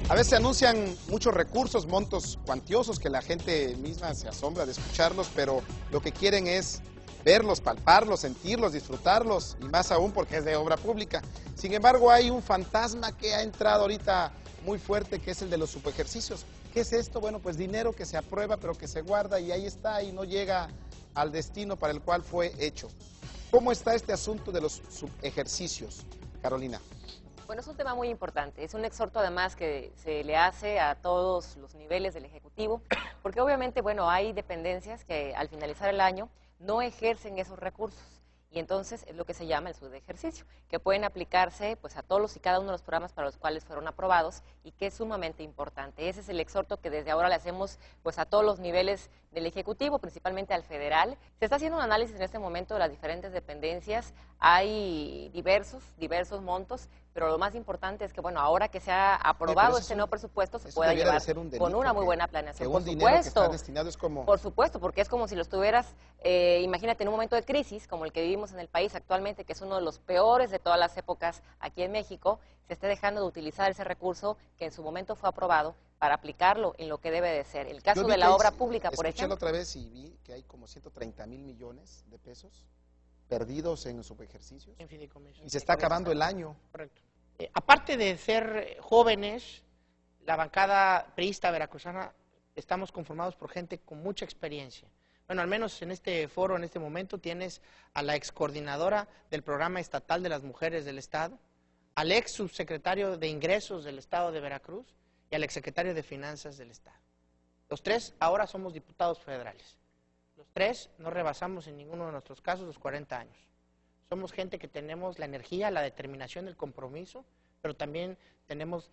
A veces se anuncian muchos recursos, montos cuantiosos que la gente misma se asombra de escucharlos, pero lo que quieren es verlos, palparlos, sentirlos, disfrutarlos, y más aún porque es de obra pública. Sin embargo, hay un fantasma que ha entrado ahorita muy fuerte, que es el de los subejercicios. ¿Qué es esto? Bueno, pues dinero que se aprueba, pero que se guarda y ahí está y no llega al destino para el cual fue hecho. ¿Cómo está este asunto de los subejercicios, Carolina? Bueno, es un tema muy importante. Es un exhorto además que se le hace a todos los niveles del Ejecutivo, porque obviamente, bueno, hay dependencias que al finalizar el año no ejercen esos recursos. Y entonces es lo que se llama el subejercicio, que pueden aplicarse pues a todos y cada uno de los programas para los cuales fueron aprobados y que es sumamente importante. Ese es el exhorto que desde ahora le hacemos pues a todos los niveles del Ejecutivo, principalmente al federal. Se está haciendo un análisis en este momento de las diferentes dependencias. Hay diversos montos, pero lo más importante es que, bueno, ahora que se ha aprobado este nuevo presupuesto, se pueda llevar con una muy buena planeación. Por supuesto, que está destinado es como... Por supuesto, porque es como si lo estuvieras, imagínate, en un momento de crisis, como el que vivimos en el país actualmente, que es uno de los peores de todas las épocas aquí en México, se esté dejando de utilizar ese recurso que en su momento fue aprobado para aplicarlo en lo que debe de ser. El caso de la obra pública, por ejemplo. Escuché la otra vez y vi que hay como 130,000 millones de pesos perdidos en subejercicios. En fideicomisos. Y se está acabando el año. Correcto. Aparte de ser jóvenes, la bancada priista veracruzana estamos conformados por gente con mucha experiencia. Bueno, al menos en este foro, en este momento, tienes a la excoordinadora del Programa Estatal de las Mujeres del Estado, al ex subsecretario de Ingresos del Estado de Veracruz y al exsecretario de Finanzas del Estado. Los tres ahora somos diputados federales. Los tres no rebasamos en ninguno de nuestros casos los 40 años. Somos gente que tenemos la energía, la determinación, el compromiso, pero también tenemos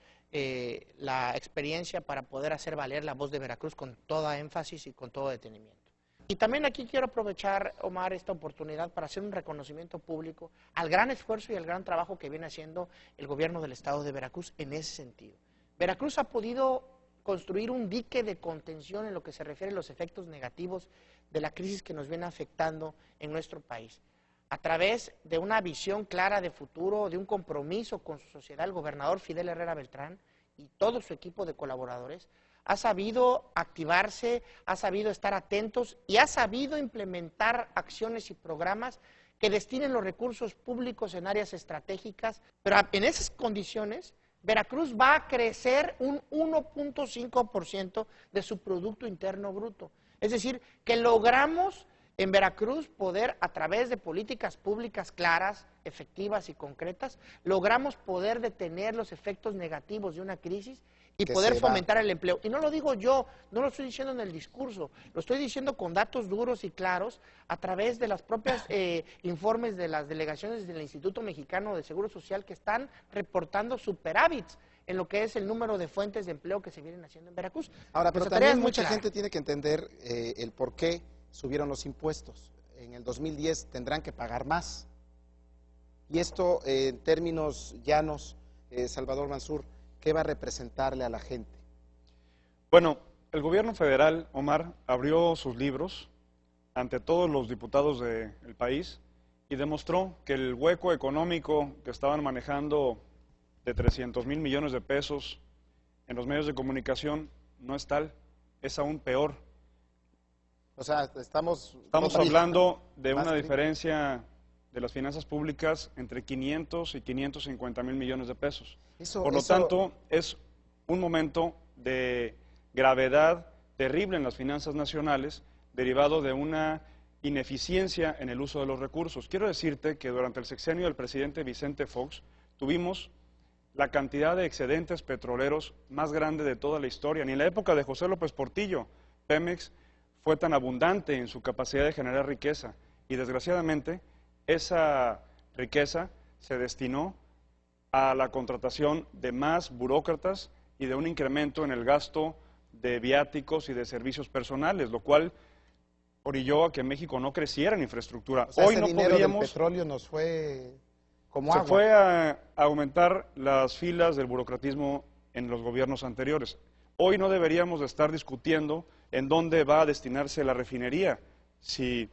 la experiencia para poder hacer valer la voz de Veracruz con toda énfasis y con todo detenimiento. Y también aquí quiero aprovechar, Omar, esta oportunidad para hacer un reconocimiento público al gran esfuerzo y al gran trabajo que viene haciendo el gobierno del Estado de Veracruz en ese sentido. Veracruz ha podido construir un dique de contención en lo que se refiere a los efectos negativos de la crisis que nos viene afectando en nuestro país. A través de una visión clara de futuro, de un compromiso con su sociedad, el gobernador Fidel Herrera Beltrán y todo su equipo de colaboradores ha sabido activarse, ha sabido estar atentos y ha sabido implementar acciones y programas que destinen los recursos públicos en áreas estratégicas, pero en esas condiciones Veracruz va a crecer un 1.5% de su Producto Interno Bruto. Es decir, que logramos en Veracruz poder, a través de políticas públicas claras, efectivas y concretas, logramos poder detener los efectos negativos de una crisis y poder fomentar el empleo. Y no lo digo yo, no lo estoy diciendo en el discurso, lo estoy diciendo con datos duros y claros a través de las propias informes de las delegaciones del Instituto Mexicano de Seguro Social que están reportando superávits en lo que es el número de fuentes de empleo que se vienen haciendo en Veracruz. Ahora, pero también mucha gente tiene que entender el por qué subieron los impuestos. En el 2010 tendrán que pagar más. Y esto, en términos llanos, Salvador Mansur, ¿qué va a representarle a la gente? Bueno, el gobierno federal, Omar, abrió sus libros ante todos los diputados del país y demostró que el hueco económico que estaban manejando de 300,000 millones de pesos en los medios de comunicación no es tal, es aún peor. O sea, estamos hablando de una diferencia de las finanzas públicas entre 500 y 550,000 millones de pesos. Por lo tanto, es un momento de gravedad terrible en las finanzas nacionales, derivado de una ineficiencia en el uso de los recursos. Quiero decirte que durante el sexenio del presidente Vicente Fox tuvimos la cantidad de excedentes petroleros más grande de toda la historia. Ni en la época de José López Portillo, Pemex fue tan abundante en su capacidad de generar riqueza y desgraciadamente esa riqueza se destinó a la contratación de más burócratas y de un incremento en el gasto de viáticos y de servicios personales, lo cual orilló a que México no creciera en infraestructura. O sea, hoy ese no dinero podríamos, del petróleo nos fue como se agua. fue a aumentar las filas del burocratismo en los gobiernos anteriores. Hoy no deberíamos de estar discutiendo en dónde va a destinarse la refinería, si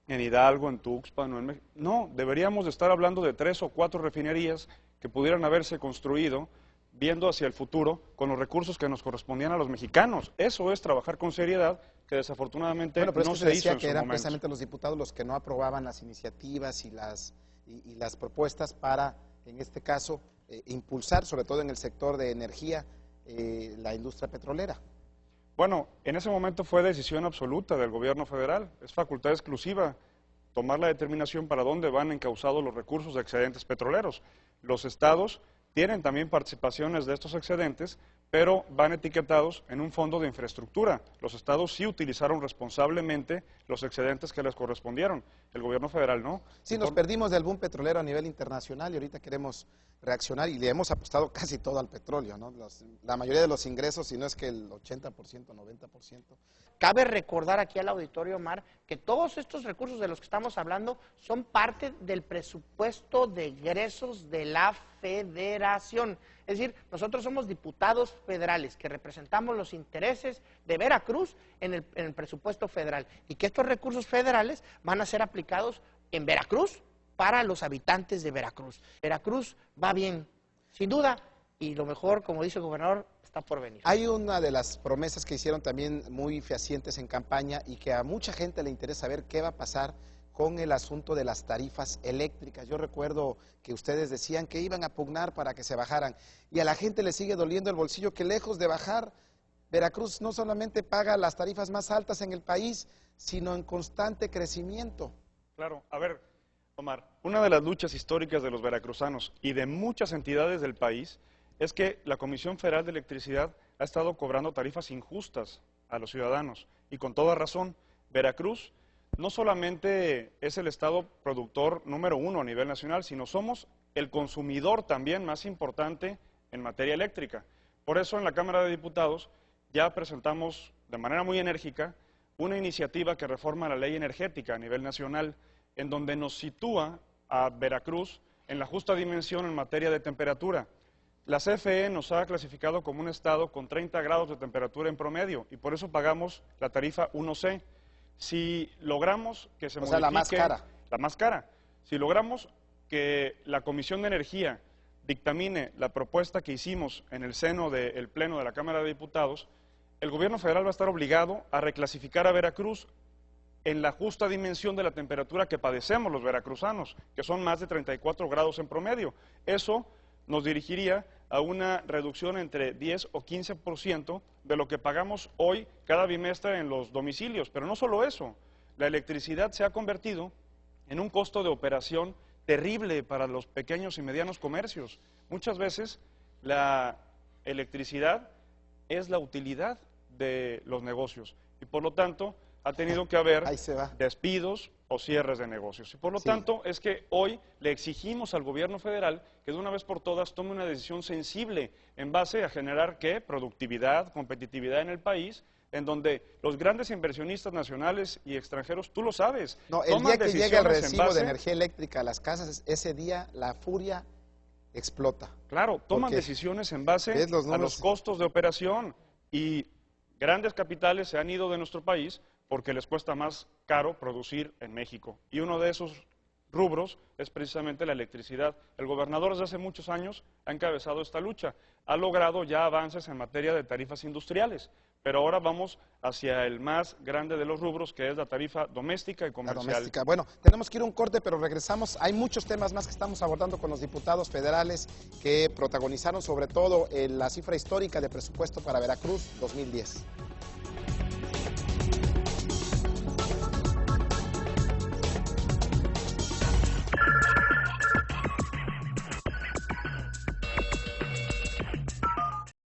en Hidalgo, en Tuxpan o en México. No, deberíamos de estar hablando de 3 o 4 refinerías que pudieran haberse construido viendo hacia el futuro con los recursos que nos correspondían a los mexicanos. Eso es trabajar con seriedad, que desafortunadamente bueno, pero no es que se hizo decía en que su eran momento. precisamente los diputados los que no aprobaban las iniciativas y las propuestas para, en este caso, impulsar, sobre todo en el sector de energía, la industria petrolera. Bueno, en ese momento fue decisión absoluta del gobierno federal, es facultad exclusiva tomar la determinación para dónde van encausados los recursos de excedentes petroleros. Los estados tienen también participaciones de estos excedentes, pero van etiquetados en un fondo de infraestructura. Los estados sí utilizaron responsablemente los excedentes que les correspondieron, el gobierno federal no. Sí, nos perdimos del boom petrolero a nivel internacional y ahorita queremos reaccionar y le hemos apostado casi todo al petróleo, ¿no? La mayoría de los ingresos, si no es que el 80%, 90%. Cabe recordar aquí al auditorio, Omar, que todos estos recursos de los que estamos hablando son parte del presupuesto de egresos de la Federación. Es decir, nosotros somos diputados federales que representamos los intereses de Veracruz en el presupuesto federal y que estos recursos federales van a ser aplicados en Veracruz para los habitantes de Veracruz. Veracruz va bien, sin duda, y lo mejor, como dice el gobernador, está por venir. Hay una de las promesas que hicieron también muy fehacientes en campaña y que a mucha gente le interesa ver qué va a pasar con el asunto de las tarifas eléctricas. Yo recuerdo que ustedes decían que iban a pugnar para que se bajaran y a la gente le sigue doliendo el bolsillo que lejos de bajar, Veracruz no solamente paga las tarifas más altas en el país, sino en constante crecimiento. Claro, a ver, Omar, una de las luchas históricas de los veracruzanos y de muchas entidades del país es que la Comisión Federal de Electricidad ha estado cobrando tarifas injustas a los ciudadanos y con toda razón. Veracruz no solamente es el estado productor número 1 a nivel nacional, sino somos el consumidor también más importante en materia eléctrica. Por eso en la Cámara de Diputados ya presentamos de manera muy enérgica una iniciativa que reforma la ley energética a nivel nacional, en donde nos sitúa a Veracruz en la justa dimensión en materia de temperatura. La CFE nos ha clasificado como un estado con 30 grados de temperatura en promedio y por eso pagamos la tarifa 1C. Si logramos que se modifique... la más cara. La más cara. Si logramos que la Comisión de Energía dictamine la propuesta que hicimos en el seno del Pleno de la Cámara de Diputados, el gobierno federal va a estar obligado a reclasificar a Veracruz en la justa dimensión de la temperatura que padecemos los veracruzanos, que son más de 34 grados en promedio. Eso nos dirigiría a una reducción entre 10 o 15% de lo que pagamos hoy cada bimestre en los domicilios. Pero no solo eso, la electricidad se ha convertido en un costo de operación terrible para los pequeños y medianos comercios. Muchas veces la electricidad es la utilidad de los negocios y por lo tanto ha tenido que haber despidos o cierres de negocios. Y por lo tanto es que hoy le exigimos al gobierno federal que de una vez por todas tome una decisión sensible en base a generar ¿qué? Productividad, competitividad en el país, en donde los grandes inversionistas nacionales y extranjeros, tú lo sabes, no, el día que llegue el recibo de energía eléctrica a las casas, ese día la furia explota. Claro, toman decisiones en base a los costos de operación y grandes capitales se han ido de nuestro país porque les cuesta más caro producir en México. Y uno de esos rubros es precisamente la electricidad. El gobernador desde hace muchos años ha encabezado esta lucha, ha logrado ya avances en materia de tarifas industriales, pero ahora vamos hacia el más grande de los rubros, que es la tarifa doméstica y comercial. La doméstica. Bueno, tenemos que ir a un corte, pero regresamos. Hay muchos temas más que estamos abordando con los diputados federales que protagonizaron sobre todo la cifra histórica de presupuesto para Veracruz 2010.